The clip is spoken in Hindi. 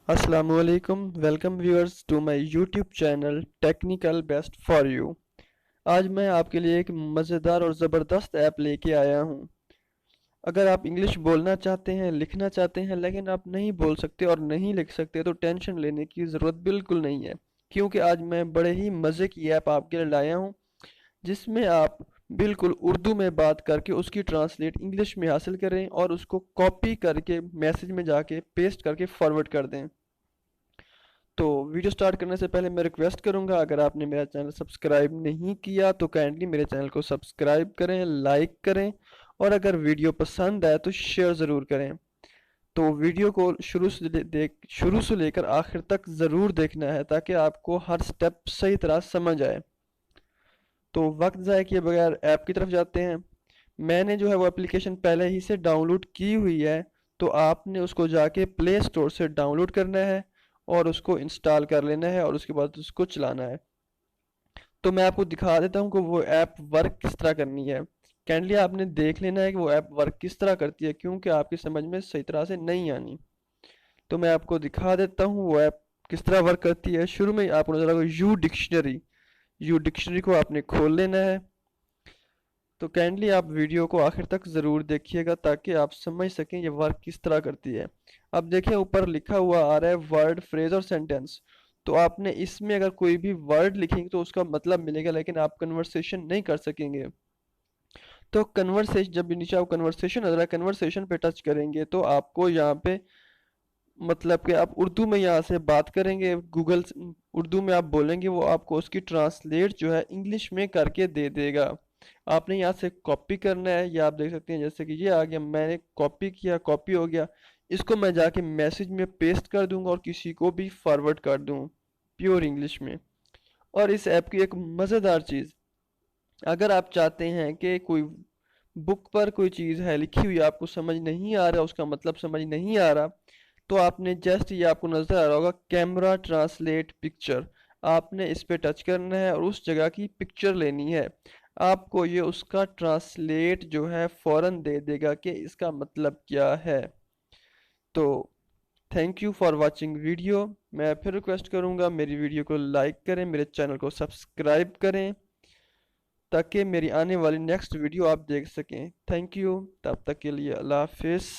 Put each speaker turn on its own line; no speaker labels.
असलामुअलैकुम welcome viewers to my YouTube channel technical best for you. आज मैं आपके लिए एक मज़ेदार और ज़बरदस्त ऐप लेके आया हूँ। अगर आप इंग्लिश बोलना चाहते हैं, लिखना चाहते हैं, लेकिन आप नहीं बोल सकते और नहीं लिख सकते तो टेंशन लेने की ज़रूरत बिल्कुल नहीं है, क्योंकि आज मैं बड़े ही मज़े की ऐप आपके लिए लाया हूँ जिसमें आप बिल्कुल उर्दू में बात करके उसकी ट्रांसलेट इंग्लिश में हासिल करें और उसको कॉपी करके मैसेज में जाके पेस्ट करके फॉरवर्ड कर दें। तो वीडियो स्टार्ट करने से पहले मैं रिक्वेस्ट करूंगा, अगर आपने मेरा चैनल सब्सक्राइब नहीं किया तो काइंडली मेरे चैनल को सब्सक्राइब करें, लाइक करें और अगर वीडियो पसंद आए तो शेयर ज़रूर करें। तो वीडियो को शुरू से लेकर आखिर तक ज़रूर देखना है ताकि आपको हर स्टेप सही तरह समझ आए। तो वक्त ज़ाय किए बगैर ऐप की तरफ जाते हैं। मैंने जो है वो एप्लीकेशन पहले ही से डाउनलोड की हुई है, तो आपने उसको जाके प्ले स्टोर से डाउनलोड करना है और उसको इंस्टॉल कर लेना है और उसके बाद उसको चलाना है। तो मैं आपको दिखा देता हूँ कि वो ऐप वर्क किस तरह करनी है। कैंडली आपने देख लेना है कि वो ऐप वर्क किस तरह करती है, क्योंकि आपकी समझ में सही तरह से नहीं आनी। तो मैं आपको दिखा देता हूँ वो ऐप किस तरह वर्क करती है। शुरू में आपको नजर आएगा यू डिक्शनरी को आपने खोल लेना है। तो काइंडली आप वीडियो को आखिर तक ज़रूर देखिएगा ताकि आप समझ सकें ये वर्क किस तरह करती है। अब देखिए ऊपर लिखा हुआ आ रहा है वर्ड, फ्रेज और सेंटेंस। तो आपने इसमें अगर कोई भी वर्ड लिखेंगे तो उसका मतलब मिलेगा, लेकिन आप कन्वर्सेशन नहीं कर सकेंगे। तो कन्वर्सेशन, जब नीचे आप कन्वर्सेशन नजर आए, कन्वर्सेशन पे टच करेंगे तो आपको यहाँ पे मतलब कि आप उर्दू में यहाँ से बात करेंगे, गूगल उर्दू में आप बोलेंगे, वो आपको उसकी ट्रांसलेट जो है इंग्लिश में करके दे देगा। आपने यहाँ से कॉपी करना है, या आप देख सकते हैं जैसे कि ये आ गया, मैंने कॉपी किया, कॉपी हो गया। इसको मैं जाके मैसेज में पेस्ट कर दूंगा और किसी को भी फॉरवर्ड कर दूँ प्योर इंग्लिश में। और इस ऐप की एक मज़ेदार चीज़, अगर आप चाहते हैं कि कोई बुक पर कोई चीज़ है लिखी हुई, आपको समझ नहीं आ रहा, उसका मतलब समझ नहीं आ रहा, तो आपने जस्ट, ये आपको नज़र आ रहा होगा कैमरा ट्रांसलेट पिक्चर, आपने इस पे टच करना है और उस जगह की पिक्चर लेनी है। आपको ये उसका ट्रांसलेट जो है फ़ौरन दे देगा कि इसका मतलब क्या है। तो thank you for watching video. मैं फिर रिक्वेस्ट करूँगा मेरी वीडियो को लाइक करें, मेरे चैनल को सब्सक्राइब करें ताकि मेरी आने वाली नेक्स्ट वीडियो आप देख सकें। थैंक यू, तब तक के लिए अल्लाह हाफिज़।